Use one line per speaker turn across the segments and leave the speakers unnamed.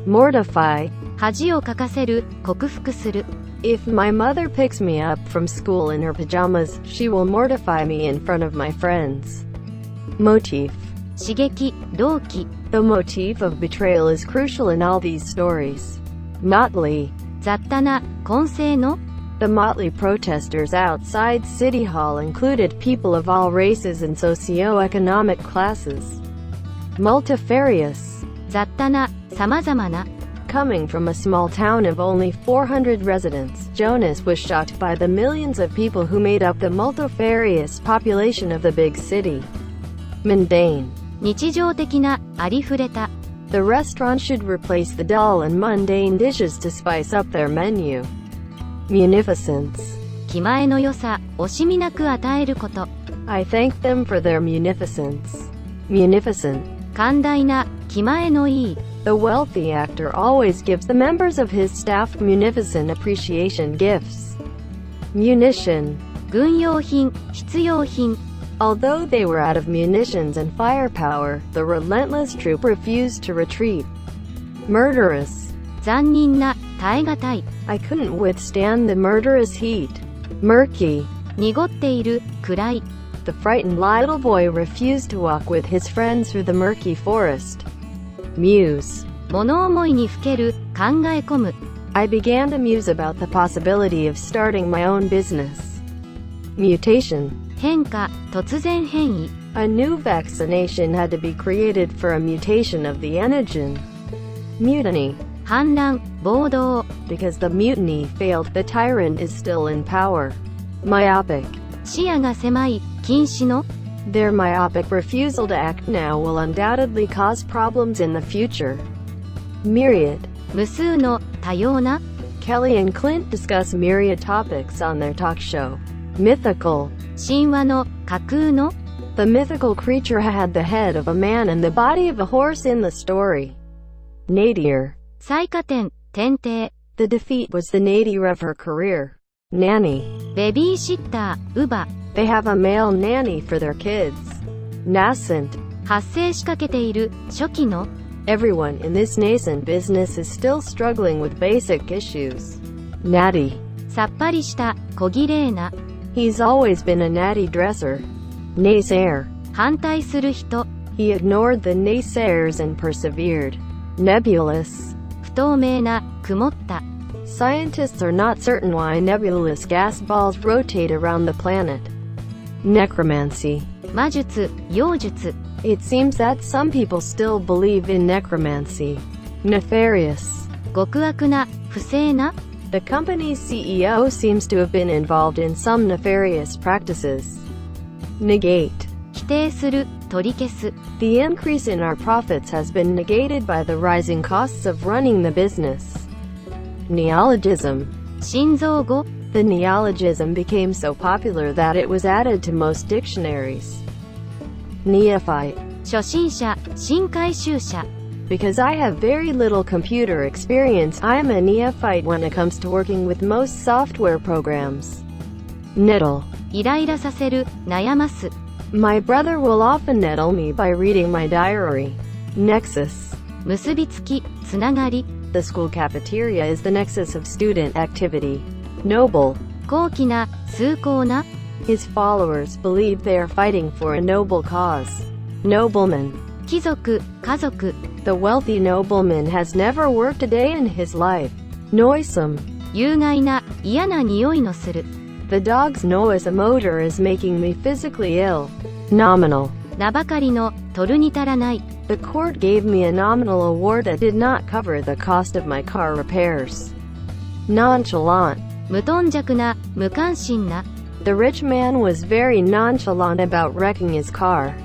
mortify,
恥をかかせる、克服する。
If my mother picks me up from school in her pajamas, she will mortify me in front of my friends. Motif,
刺激、動機。
the motif of betrayal is crucial in all these stories. Motley,
雑多な、混成の。
the motley protesters outside City Hall included people of all races and socio-economic classes. Multifarious,
雑多な、様々な。
coming from a small town of only 400 residents, Jonas was shocked by the millions of people who made up the multifarious population of the big city. Mundane,
日常的な、ありふれた。
the restaurant should replace the dull and mundane dishes to spice up their menu. Munificence,
気前の良さ、惜しみなく与えること。
I thank them for their munificence. Munificent,
寛大な、気前のいい。
the wealthy actor always gives the members of his staff munificent appreciation gifts. Munition,
軍用品、必要品。
although they were out of munitions and firepower, the relentless troop refused to retreat. Murderous,
残忍な、耐え難い。
I couldn't withstand the murderous heat. Murky,
濁っている、暗い。
the frightened little boy refused to walk with his friends through the murky forest. Muse,
物思いにふける、考え込む。
I began to muse about the possibility of starting my own business. Mutation,
変化、突然変異。
a new vaccination had to be created for a mutation of the antigen. Mutiny,
反乱、暴動。
because the mutiny failed, the tyrant is still in power. Myopic,
視野が狭い、禁止の。
their myopic refusal to act now will undoubtedly cause problems in the future. Myriad,
無数の、多様な。
Kelly and Clint discuss myriad topics on their talk show. Mythical,
神話の、架空の。
the mythical creature had the head of a man and the body of a horse in the story. Nadir,
最下点、点々。
the defeat was the nadir of her career. Nanny,
ベビーシッター、乳母。
they have a male nanny for their kids. Nascent,
発生しかけている、初期の。
everyone in this nascent business is still struggling with basic issues. Natty,
さっぱりした、小綺麗な。
he's always been a natty dresser. Naysayer,
反対する人。
he ignored the naysayers and persevered. Nebulous,
不透明な、曇った。
scientists are not certain why nebulous gas balls rotate around the planet. Necromancy,
魔術、妖術。
it seems that some people still believe in necromancy. Nefarious,
極悪な、不正な。
the company's CEO seems to have been involved in some nefarious practices. Negate,
否定する、取り消す。
the increase in our profits has been negated by the rising costs of running the business. Neologism,
心臓語。
the neologism became so popular that it was added to most dictionaries. Neophyte,
初心者、新回収者。
because I have very little computer experience, I am a neophyte when it comes to working with most software programs. Nettle,
イライラさせる、悩ます。
my brother will often nettle me by reading my diary. Nexus,
結びつき、つながり。
the school cafeteria is the nexus of student activity. Noble,
高貴な、崇高な。
his followers believe they are fighting for a noble cause. Nobleman,
貴族、家族。
the wealthy nobleman has never worked a day in his life. Noisome,
有害な、嫌な匂いのする。
the dog's noisome odor is making me physically ill. Nominal,
名ばかりの、取るに足らない。
the court gave me a nominal award that did not cover the cost of my car repairs. Nonchalant,
無頓着な、無関心な。
the rich man was very nonchalant about wrecking his car.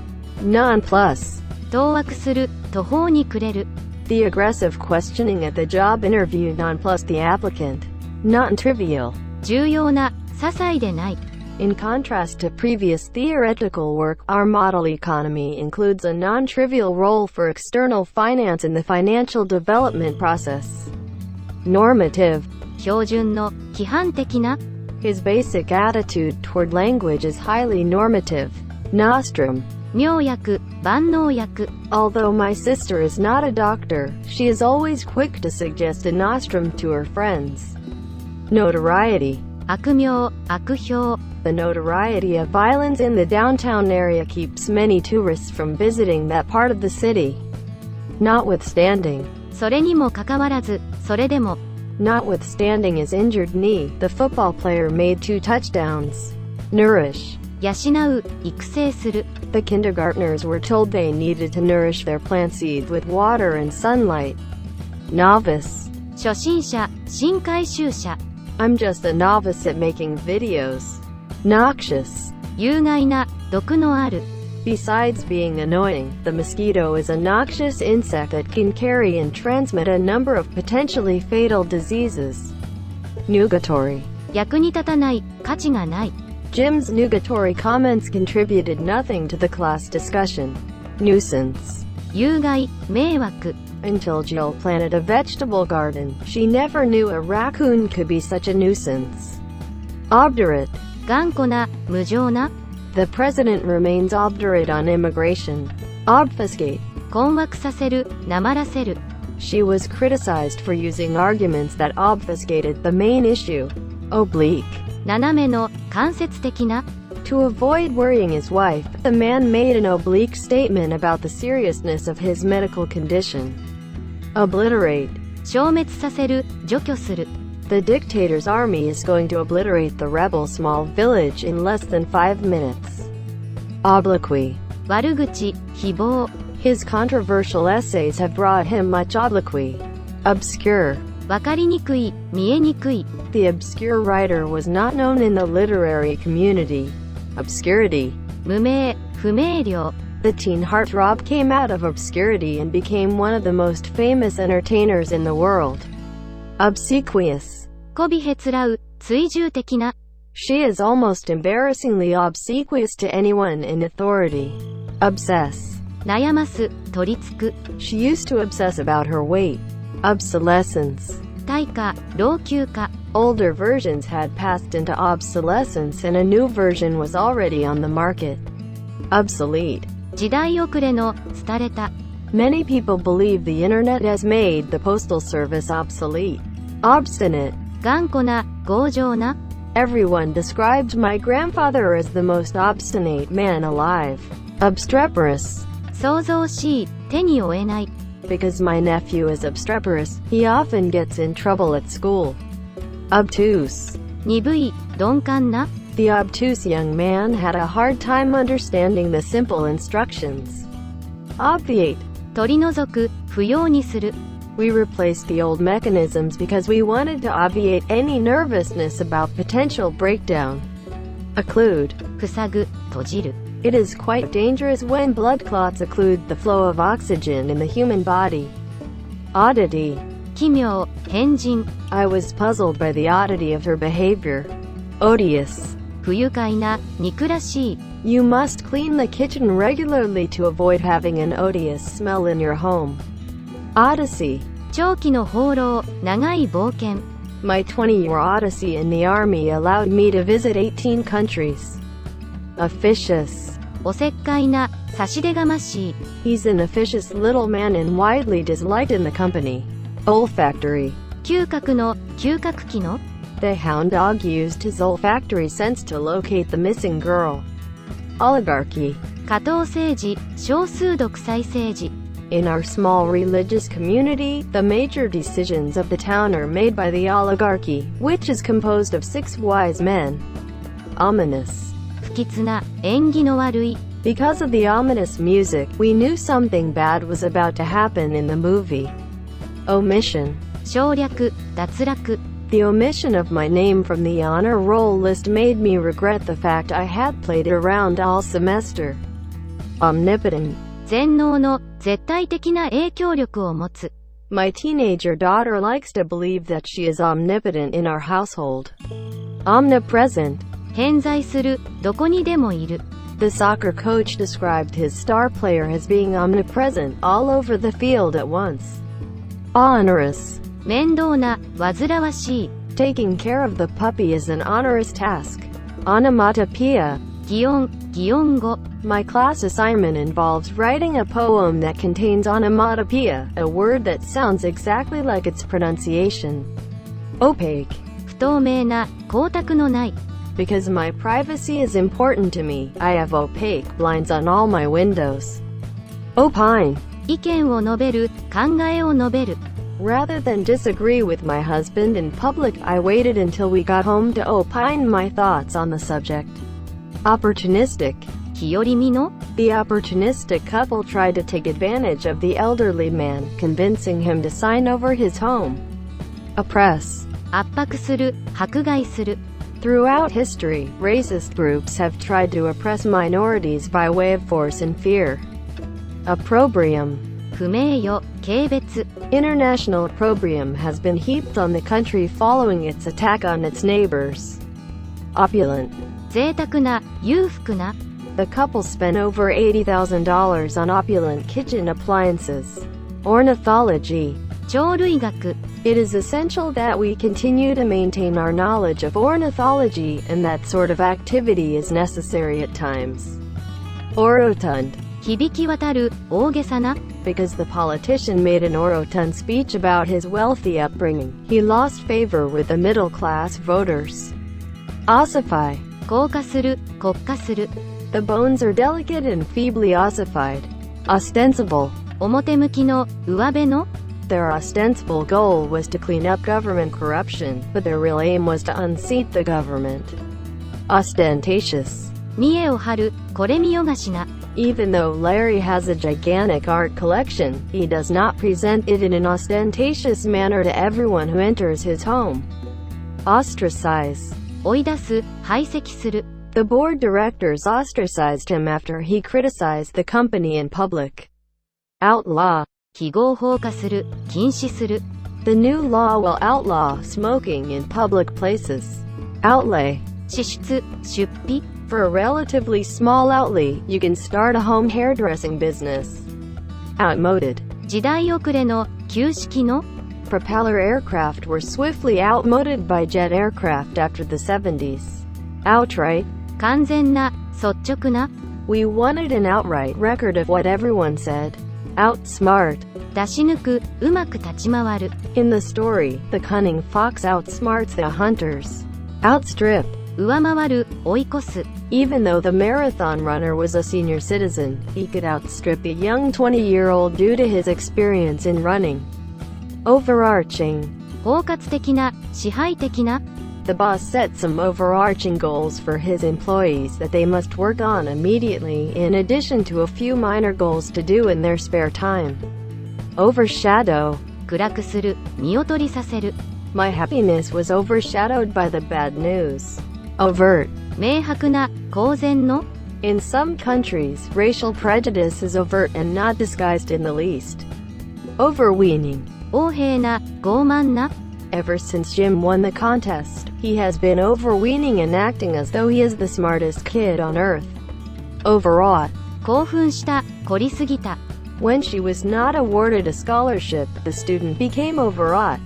Nonplus,
当惑する、途方に暮れる。
the aggressive questioning at the job interview nonplussed the applicant. Non-trivial,
重要な、些細でない。
in contrast to previous theoretical work, our model economy includes a non-trivial role for external finance in the financial development process. Normative,
標準の、規範的な。
his basic attitude toward language is highly normative. Nostrum,
妙薬、万能薬。
Although my sister is not a doctor, she is always quick to suggest a nostrum to her friends. Notoriety.
悪名、悪評。
The notoriety of violence in the downtown area keeps many tourists from visiting that part of the city. Notwithstanding.
それにもかかわらず、それでも。
Notwithstanding his injured knee, the football player made 2 touchdowns. Nourish.
養う、育成する。
The kindergartners were told they needed to nourish their plant seeds with water and sunlight. Novice.
初心者、新回収者。
I'm just a novice at making videos. Noxious.
有害な、毒のある。
Besides being annoying, the mosquito is a noxious insect that can carry and transmit a number of potentially fatal diseases. Nugatory.
役に立たない、価値がない。
Jim's nugatory comments contributed nothing to the class discussion. Nuisance.
有害、迷惑。
Until Jill planted a vegetable garden, she never knew a raccoon could be such a nuisance. Obdurate.
頑固な、無情な。
The president remains obdurate on immigration. Obfuscate.
困惑させる、なまらせる。
She was criticized for using arguments that obfuscated the main issue. Oblique.
斜めの、間接的な。
To avoid worrying his wife, the man made an oblique statement about the seriousness of his medical condition. Obliterate.
消滅させる、除去する。
The dictator's army is going to obliterate the rebel small village in less than 5 minutes. Obloquy.
悪口、誹謗。
His controversial essays have brought him much obloquy. Obscure.
わかりにくい、見えにくい。
The obscure writer was not known in the literary community. Obscurity.
無名、不明瞭。
The teen heartthrob came out of obscurity and became one of the most famous entertainers in the world. Obsequious.
こびへつらう、追従的な。
She is almost embarrassingly obsequious to anyone in authority. Obsess.
悩ます、取り付く。
She used to obsess about her weight. Obsolescence.
退化、老朽化。
Older versions had passed into obsolescence and a new version was already on the market. Obsolete.
時代遅れの、廃れた。
Many people believe the internet has made the postal service obsolete. Obstinate.
頑固な、強情な。
Everyone described my grandfather as the most obstinate man alive. Obstreperous.
想像しい、手に負えない。
Because my nephew is obstreperous, he often gets in trouble at school. Obtuse.
鈍い、鈍感な。
The obtuse young man had a hard time understanding the simple instructions. Obviate.
取り除く、不要にする。
We replaced the old mechanisms because we wanted to obviate any nervousness about potential breakdown. Occlude.
塞ぐ、閉じる。
It is quite dangerous when blood clots occlude the flow of oxygen in the human body. Oddity.
奇妙、変人。
I was puzzled by the oddity of her behavior. Odious.
不愉快な、憎らしい。
You must clean the kitchen regularly to avoid having an odious smell in your home. Odyssey.
長期の放浪、長い冒険。
My 20-year odyssey in the army allowed me to visit 18 countries. Officious.
おせっかいな、差し出がましい。
He's an officious little man and widely disliked in the company. Olfactory.
嗅覚の、嗅覚器の。
The hound dog used his olfactory sense to locate the missing girl. Oligarchy.
下等政治、少数独裁政治。
In our small religious community, the major decisions of the town are made by the oligarchy, which is composed of 6 wise men. Ominous.
不吉な、縁起の悪い。
Because of the ominous music, we knew something bad was about to happen in the movie. Omission.
省略、脱落。
The omission of my name from the honor roll list made me regret the fact I had played around all semester. Omnipotent.
全能の、絶対的な影響力を持つ。
My teenager daughter likes to believe that she is omnipotent in our household. Omnipresent.
偏在する、どこにでもいる。
The soccer coach described his star player as being omnipresent all over the field at once. Onerous.
面倒な、煩わしい。
Taking care of the puppy is an onerous task. Onomatopoeia.
擬音語。
My class assignment involves writing a poem that contains onomatopoeia, a word that sounds exactly like its pronunciation. Opaque.
不透明な、光沢のない。
Because my privacy is important to me, I have opaque blinds on all my windows. Opine.
意見を述べる、考えを述べる。
Rather than disagree with my husband in public, I waited until we got home to opine my thoughts on the subject. Opportunistic.
日和見の。
The opportunistic couple tried to take advantage of the elderly man, convincing him to sign over his home. Oppress.
圧迫する、迫害する。
Throughout history, racist groups have tried to oppress minorities by way of force and fear. Opprobrium.
不名誉、軽蔑。
International opprobrium has been heaped on the country following its attack on its neighbors. Opulent.
贅沢な、裕福な。
The couple spent over $80,000 on opulent kitchen appliances. Ornithology.
鳥類学。
It is essential that we continue to maintain our knowledge of ornithology, and that sort of activity is necessary at times. Orotund.
響き渡る、大げさな。
Because the politician made an orotund speech about his wealthy upbringing, he lost favor with the middle-class voters. Ossify.
硬化する、骨化する。
The bones are delicate and feebly ossified. Ostensible.
表向きの、上辺の。
Their ostensible goal was to clean up government corruption, but their real aim was to unseat the government. Ostentatious.
見栄を張る、これ見よがしな。
Even though Larry has a gigantic art collection, he does not present it in an ostentatious manner to everyone who enters his home. Ostracize.
追い出す、排斥する。
The board directors ostracized him after he criticized the company in public. Outlaw.
記号法化する、禁止する。
The new law will outlaw smoking in public places. Outlay.
支出、出費。
For a relatively small outlay, you can start a home hairdressing business. Outmoded.
時代遅れの、旧式の。
Propeller aircraft were swiftly outmoded by jet aircraft after the 70s. Outright.
完全な、率直な。
We wanted an outright record of what everyone said. Outsmart.
出し抜く、うまく立ち回る。
In the story, the cunning fox outsmarts the hunters. Outstrip.
上回る、追い越す。
Even though the marathon runner was a senior citizen, he could outstrip the young 20-year-old due to his experience in running. Overarching.
包括的な、支配的な。
The boss set some overarching goals for his employees that they must work on immediately, in addition to a few minor goals to do in their spare time. Overshadow.
暗くする、見劣りさせる。
My happiness was overshadowed by the bad news. Overt.
明白な、公然の。
In some countries, racial prejudice is overt and not disguised in the least. Overweening.
横柄な、傲慢な。
Ever since Jim won the contest, he has been overweening and acting as though he is the smartest kid on earth. Overwrought.
興奮した、凝りすぎた。
When she was not awarded a scholarship, the student became overwrought.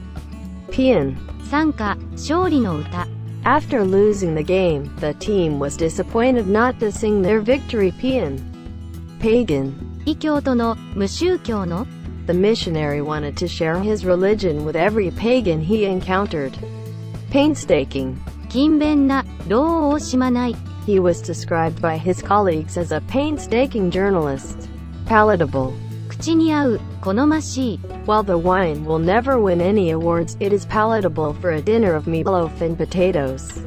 Paean.
賛歌、勝利の歌。
After losing the game, the team was disappointed not to sing their victory paean. Pagan.
異教徒の、無宗教の。
The missionary wanted to share his religion with every pagan he encountered. Painstaking.
勤勉な、労を惜しまない。
He was described by his colleagues as a painstaking journalist. Palatable.
口に合う、好ましい。
While the wine will never win any awards, it is palatable for a dinner of meatloaf and potatoes.